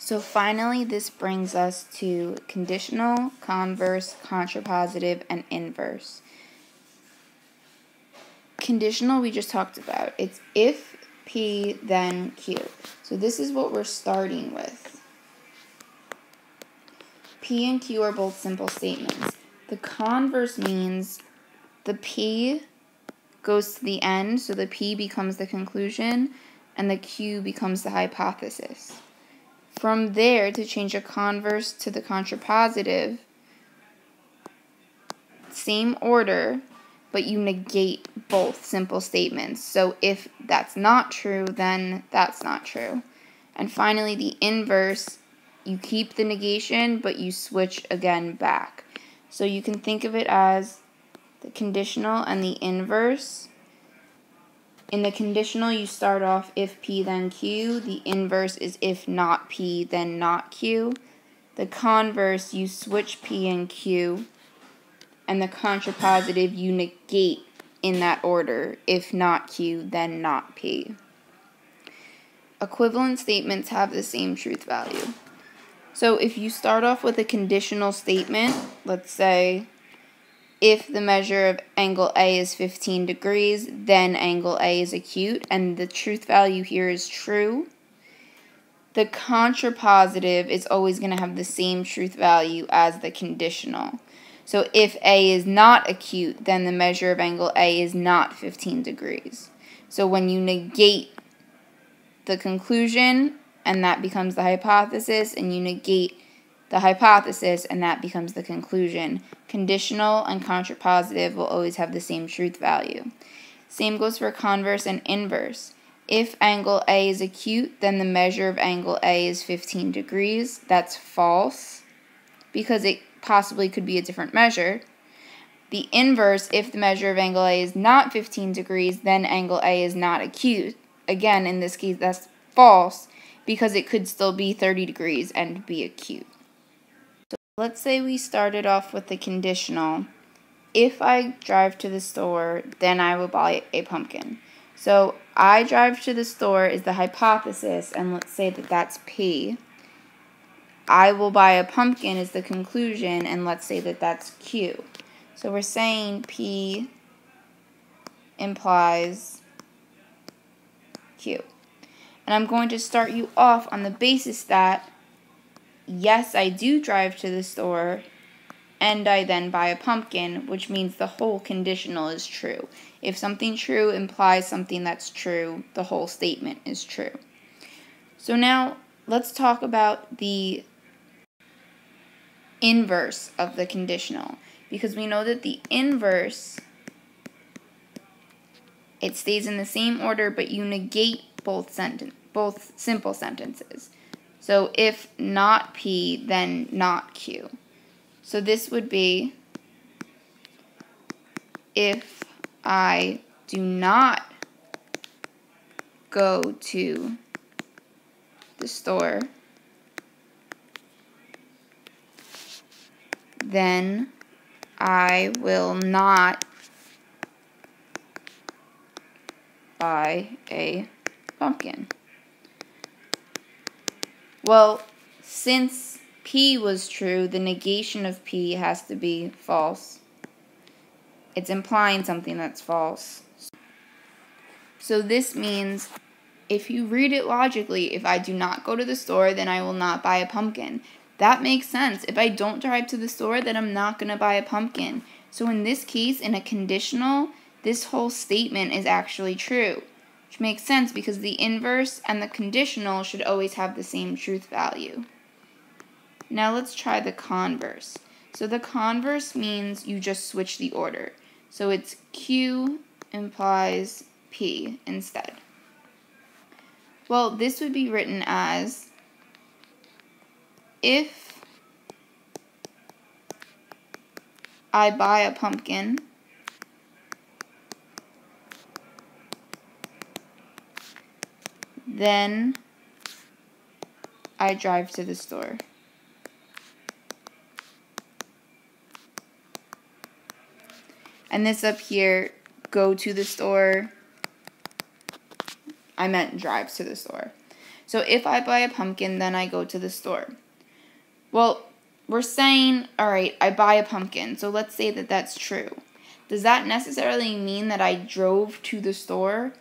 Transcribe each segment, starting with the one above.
So finally, this brings us to conditional, converse, contrapositive, and inverse. Conditional we just talked about. It's if P, then Q. So this is what we're starting with. P and Q are both simple statements. The converse means the P goes to the end, so the P becomes the conclusion, and the Q becomes the hypothesis. From there, to change a converse to the contrapositive, same order, but you negate both simple statements. So if that's not true, then that's not true. And finally, the inverse, you keep the negation, but you switch again back. So you can think of it as the conditional and the inverse. In the conditional, you start off if P, then Q. The inverse is if not P, then not Q. The converse, you switch P and Q. And the contrapositive, you negate in that order. If not Q, then not P. Equivalent statements have the same truth value. So if you start off with a conditional statement, let's say, if the measure of angle A is 15 degrees, then angle A is acute, and the truth value here is true. The contrapositive is always going to have the same truth value as the conditional. So if A is not acute, then the measure of angle A is not 15 degrees. So when you negate the conclusion, and that becomes the hypothesis, and you negate the hypothesis, and that becomes the conclusion, conditional and contrapositive will always have the same truth value. Same goes for converse and inverse. If angle A is acute, then the measure of angle A is 15 degrees. That's false, because it possibly could be a different measure. The inverse, if the measure of angle A is not 15 degrees, then angle A is not acute. Again, in this case, that's false, because it could still be 30 degrees and be acute. So let's say we started off with the conditional. If I drive to the store, then I will buy a pumpkin. So I drive to the store is the hypothesis, and let's say that that's P. I will buy a pumpkin is the conclusion, and let's say that that's Q. So we're saying P implies Q. And I'm going to start you off on the basis that, yes, I do drive to the store, and I then buy a pumpkin, which means the whole conditional is true. If something true implies something that's true, the whole statement is true. So now let's talk about the inverse of the conditional, because we know that the inverse, it stays in the same order, but you negate both simple sentences. So if not P, then not Q. So this would be, if I do not go to the store, then I will not buy a pumpkin. Well, since P was true, the negation of P has to be false. It's implying something that's false. So this means, if you read it logically, if I do not go to the store, then I will not buy a pumpkin. That makes sense. If I don't drive to the store, then I'm not going to buy a pumpkin. So in this case, in a conditional, this whole statement is actually true, which makes sense because the inverse and the conditional should always have the same truth value. Now let's try the converse. So the converse means you just switch the order. So it's Q implies P instead. Well, this would be written as, if I buy a pumpkin, then I drive to the store. And this up here, go to the store, I meant drives to the store. So if I buy a pumpkin, then I go to the store. Well, we're saying, all right, I buy a pumpkin. So let's say that that's true. Does that necessarily mean that I drove to the store?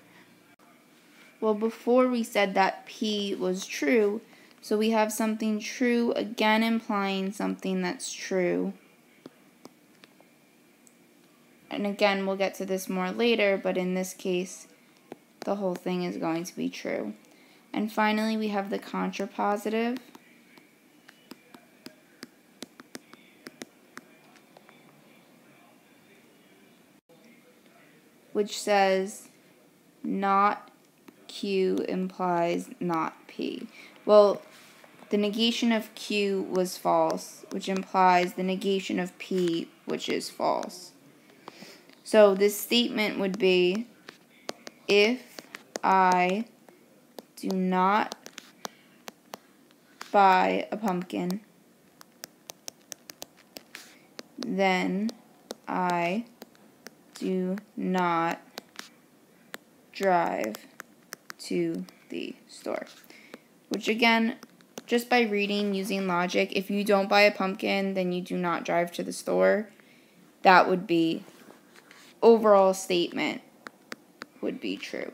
Well, before we said that P was true, so we have something true, again implying something that's true. And again, we'll get to this more later, but in this case, the whole thing is going to be true. And finally, we have the contrapositive, which says not Q implies not P. Well, the negation of Q was false, which implies the negation of P, which is false. So this statement would be, if I do not buy a pumpkin, then I do not drive to the store. Which again, just by reading, using logic, if you don't buy a pumpkin, then you do not drive to the store. That would be, overall statement would be true.